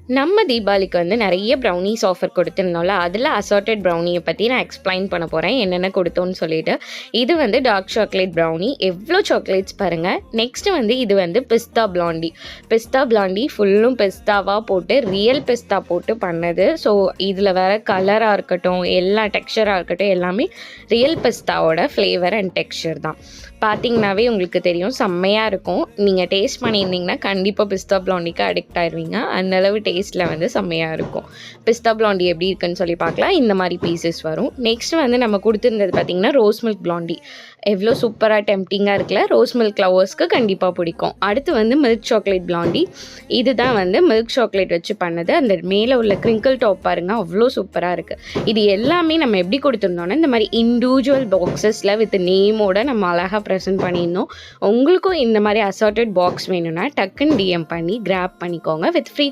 நம்ம தீபாவளிக்கு வந்து நிறைய ப்ரௌனீஸ் ஆஃபர் கொடுத்துருந்தோம்ல, அதில் அசார்ட்டட் ப்ரௌனியை பற்றி நான் எக்ஸ்பிளைன் பண்ண போகிறேன் என்னென்ன கொடுத்தோன்னு சொல்லிட்டு. இது வந்து டார்க் சாக்லேட் ப்ரௌனி, எவ்வளோ சாக்லேட்ஸ் பாருங்கள். நெக்ஸ்ட்டு வந்து இது வந்து பிஸ்தா பிளாண்டி ஃபுல்லும் பிஸ்தாவாக போட்டு ரியல் பிஸ்தா போட்டு பண்ணது. ஸோ இதில் வேறு கலராக இருக்கட்டும், எல்லா டெக்ஸ்சராக இருக்கட்டும், எல்லாமே ரியல் பிஸ்தாவோட ஃப்ளேவர் அண்ட் டெக்ஸ்சர் தான். பார்த்தீங்கன்னாவே உங்களுக்கு தெரியும், செம்மையாக இருக்கும். நீங்கள் டேஸ்ட் பண்ணியிருந்தீங்கன்னா கண்டிப்பாக பிஸ்தா பிளாண்டிக்கு அடிக்ட் ஆயிடுவீங்க. அந்தளவு டேஸ்ட்டில் வந்து செம்மையாக இருக்கும். பிஸ்தா பிளாண்டி எப்படி இருக்குன்னு சொல்லி பார்க்கலாம். இந்த மாதிரி பீசஸ் வரும். நெக்ஸ்ட் வந்து நம்ம கொடுத்துருந்தது பார்த்திங்கன்னா ரோஸ் மில்க் பிளாண்டி. எவ்வளோ சூப்பராக டெம்ப்டிங்காக இருக்குல்ல. ரோஸ் மில்க் லவர்ஸ்க்கு கண்டிப்பாக பிடிக்கும். அடுத்து வந்து மில்க் சாக்லேட் பிளாண்டி. இதுதான் வந்து மில்க் சாக்லேட் வச்சு பண்ணது. அந்த மேலே உள்ள கிரிங்கிள் டாப் பாருங்கள், அவ்வளோ சூப்பராக இருக்குது. இது எல்லாமே நம்ம எப்படி கொடுத்துருந்தோன்னா இந்த மாதிரி இண்டிவிஜுவல் பாக்ஸஸில் வித் நேமோட நம்ம அழகாக ப்ரெசென்ட் பண்ணியிருந்தோம். உங்களுக்கும் இந்த மாதிரி அசார்ட்டட் பாக்ஸ் வேணும்னா டக்குன்னு டிஎம் பண்ணி கிராப் பண்ணிக்கோங்க. With free